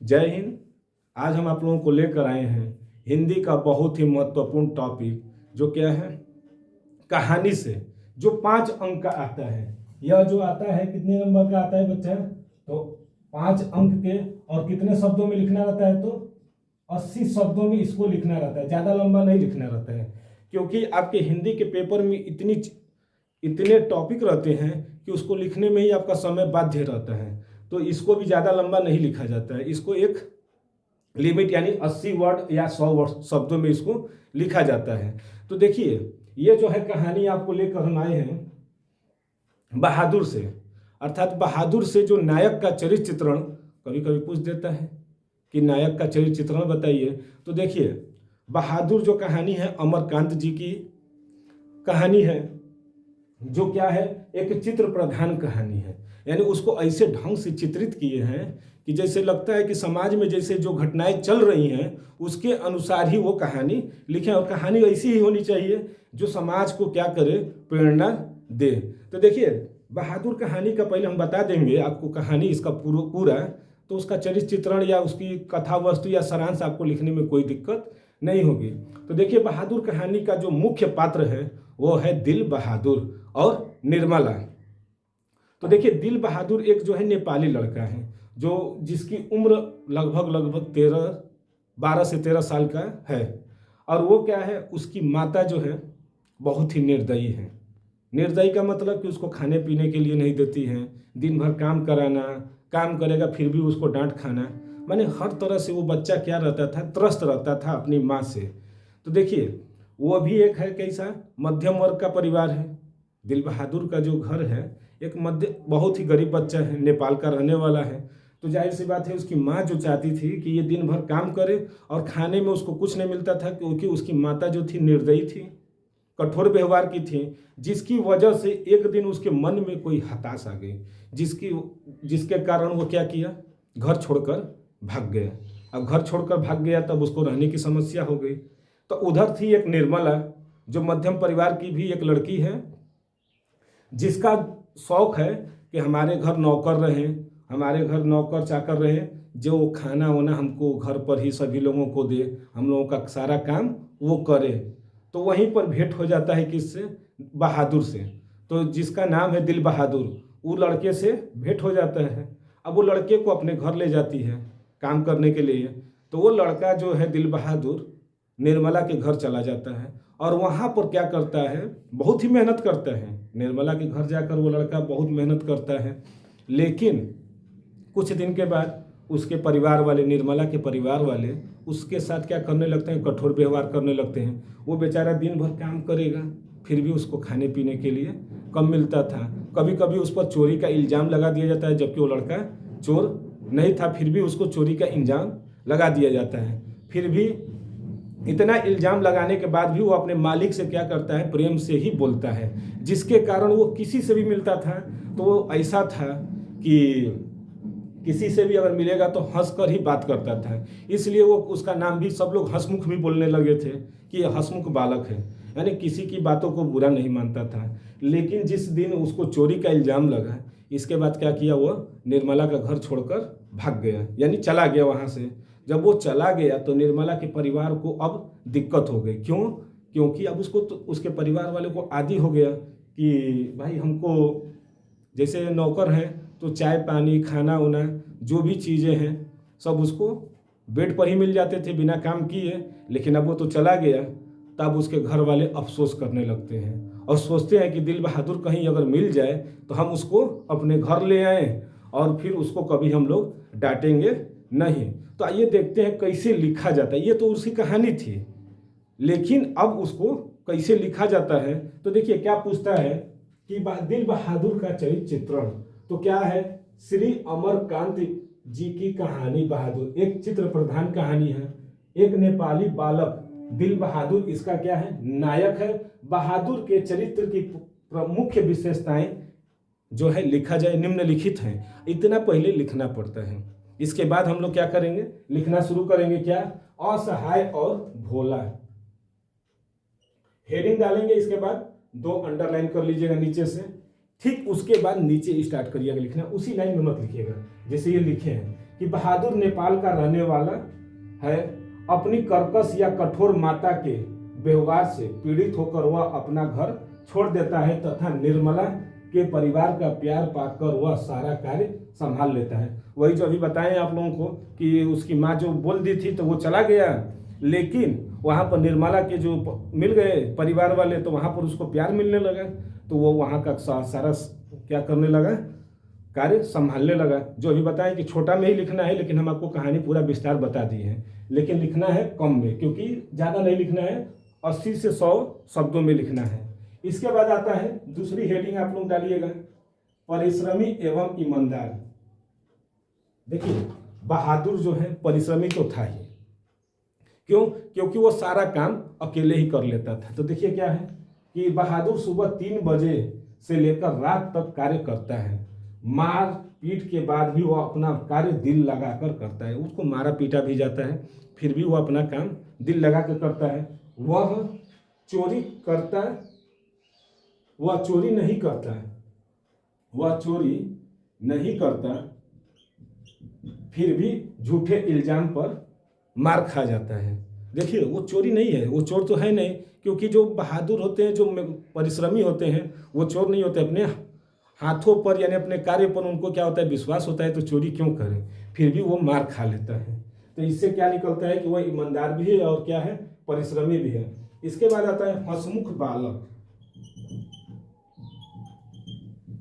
जय हिंद। आज हम आप लोगों को लेकर आए हैं हिंदी का बहुत ही महत्वपूर्ण टॉपिक, जो क्या है, कहानी से जो 5 अंक का आता है। यह जो आता है कितने नंबर का आता है बच्चा? तो 5 अंक के, और कितने शब्दों में लिखना रहता है? तो 80 शब्दों में इसको लिखना रहता है, ज़्यादा लंबा नहीं लिखना रहता है, क्योंकि आपके हिंदी के पेपर में इतने टॉपिक रहते हैं कि उसको लिखने में ही आपका समय बाध्य रहता है। तो इसको भी ज़्यादा लंबा नहीं लिखा जाता है, इसको एक लिमिट यानी 80 वर्ड या 100 वर्ड शब्दों में इसको लिखा जाता है। तो देखिए, ये जो है कहानी आपको लेकर हम आए हैं बहादुर से, अर्थात बहादुर से जो नायक का चरित्र चित्रण कभी कभी पूछ देता है कि नायक का चरित्र चित्रण बताइए। तो देखिए, बहादुर जो कहानी है अमरकांत जी की कहानी है, जो क्या है, एक चित्र प्रधान कहानी है। यानी उसको ऐसे ढंग से चित्रित किए हैं कि जैसे लगता है कि समाज में जैसे जो घटनाएं चल रही हैं उसके अनुसार ही वो कहानी लिखें, और कहानी ऐसी ही होनी चाहिए जो समाज को क्या करे, प्रेरणा दे। तो देखिए, बहादुर कहानी का पहले हम बता देंगे आपको कहानी इसका पूरा, तो उसका चरित्र चित्रण या उसकी कथा वस्तु या सारांश आपको लिखने में कोई दिक्कत नहीं होगी। तो देखिए, बहादुर कहानी का जो मुख्य पात्र है वो है दिल बहादुर और निर्मला। तो देखिए, दिल बहादुर एक जो है नेपाली लड़का है, जो जिसकी उम्र लगभग 12 से 13 साल का है। और वो क्या है, उसकी माता जो है बहुत ही निर्दयी है। निर्दयी का मतलब कि उसको खाने पीने के लिए नहीं देती हैं, दिन भर काम कराना, काम करेगा फिर भी उसको डांट खाना, माने हर तरह से वो बच्चा क्या रहता था, त्रस्त रहता था अपनी माँ से। तो देखिए, वो भी एक है कैसा, मध्यम वर्ग का परिवार है। दिल बहादुर का जो घर है एक बहुत ही गरीब बच्चा है, नेपाल का रहने वाला है। तो जाहिर सी बात है, उसकी माँ जो चाहती थी कि ये दिन भर काम करे और खाने में उसको कुछ नहीं मिलता था, क्योंकि उसकी माता जो थी निर्दयी थी, कठोर व्यवहार की थी, जिसकी वजह से एक दिन उसके मन में कोई हताश आ गई, जिसके कारण वो क्या किया, घर छोड़कर भाग गया। अब घर छोड़कर भाग गया तब उसको रहने की समस्या हो गई। तो उधर थी एक निर्मला, जो मध्यम परिवार की भी एक लड़की है, जिसका शौक है कि हमारे घर नौकर रहे, हमारे घर नौकर चाकर रहे, जो खाना वाना हमको घर पर ही सभी लोगों को दे, हम लोगों का सारा काम वो करे। तो वहीं पर भेंट हो जाता है किससे, बहादुर से। तो जिसका नाम है दिल बहादुर, वो लड़के से भेंट हो जाता है। अब वो लड़के को अपने घर ले जाती है काम करने के लिए। तो वो लड़का जो है दिल बहादुर निर्मला के घर चला जाता है, और वहाँ पर क्या करता है, बहुत ही मेहनत करता है। निर्मला के घर जाकर वो लड़का बहुत मेहनत करता है, लेकिन कुछ दिन के बाद उसके परिवार वाले, निर्मला के परिवार वाले उसके साथ क्या करने लगते हैं, कठोर व्यवहार करने लगते हैं। वो बेचारा दिन भर काम करेगा फिर भी उसको खाने पीने के लिए कम मिलता था। कभी कभी उस पर चोरी का इल्ज़ाम लगा दिया जाता है, जबकि वो लड़का चोर नहीं था, फिर भी उसको चोरी का इल्ज़ाम लगा दिया जाता है। फिर भी इतना इल्ज़ाम लगाने के बाद भी वो अपने मालिक से क्या करता है, प्रेम से ही बोलता है, जिसके कारण वो किसी से भी मिलता था तो वो ऐसा था कि किसी से भी अगर मिलेगा तो हंस कर ही बात करता था। इसलिए वो उसका नाम भी सब लोग हंसमुख भी बोलने लगे थे कि ये हंसमुख बालक है, यानी किसी की बातों को बुरा नहीं मानता था। लेकिन जिस दिन उसको चोरी का इल्ज़ाम लगा, इसके बाद क्या किया, वो निर्मला का घर छोड़कर भाग गया, यानी चला गया वहाँ से। जब वो चला गया तो निर्मला के परिवार को अब दिक्कत हो गई। क्यों? क्योंकि अब उसको तो उसके परिवार वाले को आदी हो गया कि भाई हमको जैसे नौकर हैं तो चाय पानी खाना वाना जो भी चीज़ें हैं सब उसको बेड पर ही मिल जाते थे बिना काम किए। लेकिन अब वो तो चला गया, तब उसके घर वाले अफसोस करने लगते हैं और सोचते हैं कि दिल बहादुर कहीं अगर मिल जाए तो हम उसको अपने घर ले आएँ और फिर उसको कभी हम लोग डांटेंगे नहीं। तो आइए देखते हैं कैसे लिखा जाता है। ये तो उसकी कहानी थी, लेकिन अब उसको कैसे लिखा जाता है। तो देखिए क्या पूछता है कि दिल बहादुर का चरित्र चित्रण। तो क्या है, श्री अमरकांत जी की कहानी बहादुर एक चित्र प्रधान कहानी है। एक नेपाली बालक दिल बहादुर इसका क्या है, नायक है। बहादुर के चरित्र की मुख्य विशेषताएं जो है लिखा जाए निम्नलिखित हैं। इतना पहले लिखना पड़ता है, इसके बाद हम लोग क्या करेंगे, लिखना शुरू करेंगे। क्या, असहाय और भोला, हेडिंग डालेंगे, इसके बाद 2 अंडरलाइन कर लीजिएगा नीचे से। ठीक उसके बाद नीचे स्टार्ट करिएगा लिखना, उसी लाइन में मत लिखिएगा जैसे ये लिखे हैं। कि बहादुर नेपाल का रहने वाला है। अपनी कर्कश या कठोर माता के व्यवहार से पीड़ित होकर वह अपना घर छोड़ देता है तथा निर्मला के परिवार का प्यार पाकर वह सारा कार्य संभाल लेता है। वही जो अभी बताएं आप लोगों को कि उसकी माँ जो बोल दी थी तो वो चला गया, लेकिन वहाँ पर निर्मला के जो मिल गए परिवार वाले तो वहाँ पर उसको प्यार मिलने लगा, तो वो वहाँ का सारा क्या करने लगा, कार्य संभालने लगा। जो अभी बताएं कि छोटा में ही लिखना है, लेकिन हम आपको कहानी पूरा विस्तार बता दिए हैं, लेकिन लिखना है कम में, क्योंकि ज़्यादा नहीं लिखना है, 80 से 100 शब्दों में लिखना है। इसके बाद आता है दूसरी हेडिंग, आप लोग डालिएगा, परिश्रमी एवं ईमानदार। देखिए बहादुर जो है परिश्रमी तो था ही, क्यों? क्योंकि वो सारा काम अकेले ही कर लेता था। तो देखिए क्या है कि बहादुर सुबह 3 बजे से लेकर रात तक कार्य करता है। मार पीट के बाद भी वो अपना कार्य दिल लगाकर करता है। उसको मारा पीटा भी जाता है, फिर भी वो अपना काम दिल लगा कर करता है। वह चोरी नहीं करता, वह चोरी नहीं करता, फिर भी झूठे इल्जाम पर मार खा जाता है। देखिए वो चोरी नहीं है, वो चोर तो है नहीं, क्योंकि जो बहादुर होते हैं, जो परिश्रमी होते हैं, वो चोर नहीं होते। अपने हाथों पर यानी अपने कार्य पर उनको क्या होता है, विश्वास होता है, तो चोरी क्यों करें, फिर भी वो मार खा लेता है। तो इससे क्या निकलता है कि वह ईमानदार भी है और क्या है, परिश्रमी भी है। इसके बाद आता है हंसमुख बालक।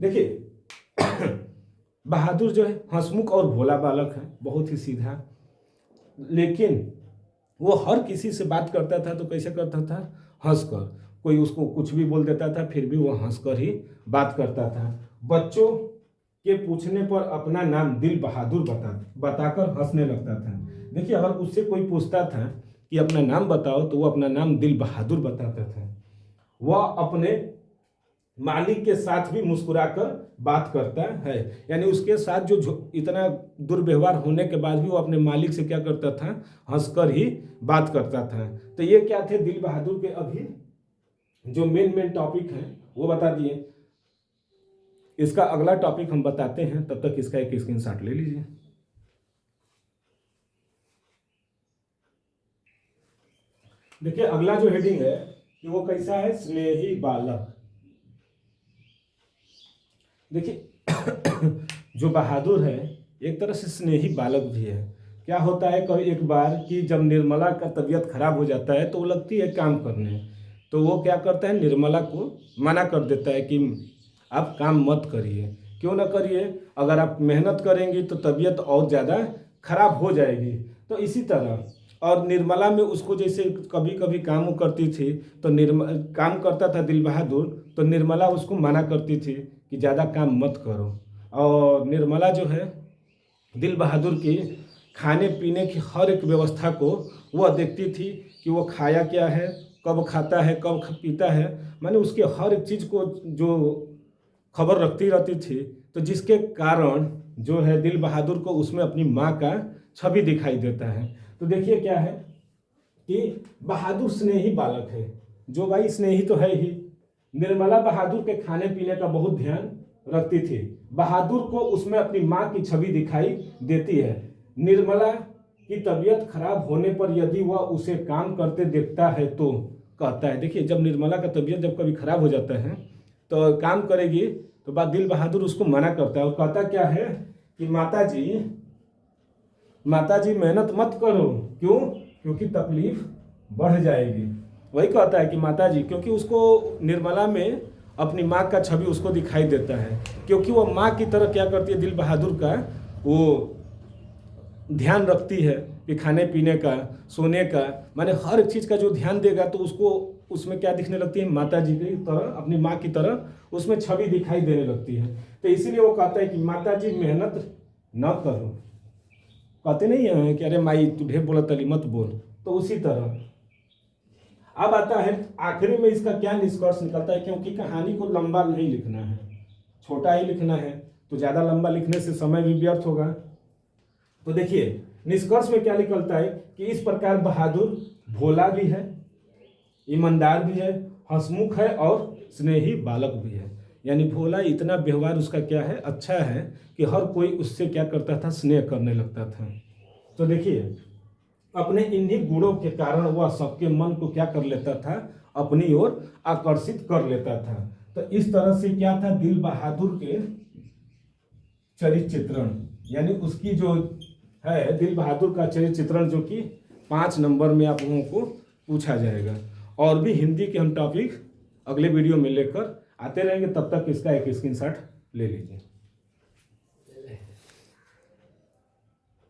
देखिए बहादुर जो है हंसमुख और भोला बालक है, बहुत ही सीधा, लेकिन वो हर किसी से बात करता था तो कैसे करता था, हंसकर। कोई उसको कुछ भी बोल देता था फिर भी वो हंसकर ही बात करता था। बच्चों के पूछने पर अपना नाम दिल बहादुर बताकर हंसने लगता था। देखिए अगर उससे कोई पूछता था कि अपना नाम बताओ तो वो अपना नाम दिल बहादुर बताता था। वह अपने मालिक के साथ भी मुस्कुराकर बात करता है, यानी उसके साथ जो इतना दुर्व्यवहार होने के बाद भी वो अपने मालिक से क्या करता था, हंसकर ही बात करता था। तो ये क्या थे दिल बहादुर के अभी जो मेन टॉपिक है वो बता दिए। इसका अगला टॉपिक हम बताते हैं, तब तक इसका एक स्क्रीनशॉट ले लीजिए। देखिए अगला जो हेडिंग है कि वो कैसा है, स्नेही बालक। देखिए जो बहादुर है एक तरह से स्नेही बालक भी है। क्या होता है कभी एक बार कि जब निर्मला का तबीयत खराब हो जाता है तो वो लगती है काम करने, तो वो क्या करता है, निर्मला को मना कर देता है कि आप काम मत करिए। क्यों ना करिए, अगर आप मेहनत करेंगी तो तबीयत और ज़्यादा खराब हो जाएगी। तो इसी तरह और निर्मला में उसको जैसे कभी कभी काम करती थी तो काम करता था दिल बहादुर, तो निर्मला उसको मना करती थी कि ज़्यादा काम मत करो। और निर्मला जो है दिल बहादुर की खाने पीने की हर एक व्यवस्था को वह देखती थी कि वो खाया क्या है, कब खाता है, कब पीता है, माने उसके हर एक चीज़ को जो खबर रखती रहती थी। तो जिसके कारण जो है दिल बहादुर को उसमें अपनी माँ का छवि दिखाई देता है। तो देखिए क्या है कि बहादुर स्नेही बालक है, जो भाई स्नेही तो है ही। निर्मला बहादुर के खाने पीने का बहुत ध्यान रखती थी। बहादुर को उसमें अपनी माँ की छवि दिखाई देती है। निर्मला की तबीयत खराब होने पर यदि वह उसे काम करते देखता है तो कहता है, देखिए जब निर्मला का तबीयत जब कभी खराब हो जाता है तो काम करेगी तो बाद दिल बहादुर उसको मना करता है और कहता क्या है कि माता जी मेहनत मत करो। क्यों? क्योंकि तकलीफ बढ़ जाएगी। वही कहता है कि माता जी, क्योंकि उसको निर्मला में अपनी माँ का छवि उसको दिखाई देता है, क्योंकि वो माँ की तरह क्या करती है, दिल बहादुर का वो ध्यान रखती है कि खाने पीने का, सोने का, माने हर एक चीज़ का जो ध्यान देगा तो उसको उसमें क्या दिखने लगती है, माता जी की तरह, अपनी माँ की तरह उसमें छवि दिखाई देने लगती है। तो इसीलिए वो कहता है कि माता जी मेहनत न करो। कहते नहीं है कि अरे माई तू ढेर बोला तली मत बोल, तो उसी तरह। अब आता है आखिरी में इसका क्या निष्कर्ष निकलता है, क्योंकि कहानी को लंबा नहीं लिखना है, छोटा ही लिखना है, तो ज़्यादा लंबा लिखने से समय भी व्यर्थ होगा। तो देखिए निष्कर्ष में क्या निकलता है कि इस प्रकार बहादुर भोला भी है, ईमानदार भी है, हंसमुख है और स्नेही बालक भी है। यानी भोला, इतना व्यवहार उसका क्या है, अच्छा है कि हर कोई उससे क्या करता था, स्नेह करने लगता था। तो देखिए, अपने इन्हीं गुणों के कारण वह सबके मन को क्या कर लेता था, अपनी ओर आकर्षित कर लेता था। तो इस तरह से क्या था, दिल बहादुर के चरित्र चित्रण, यानी उसकी जो है दिल बहादुर का चरित्र चित्रण, जो कि 5 नंबर में आप लोगों को पूछा जाएगा। और भी हिंदी के हम टॉपिक अगले वीडियो में लेकर आते रहेंगे, तब तक इसका एक स्क्रीनशॉट ले लीजिए।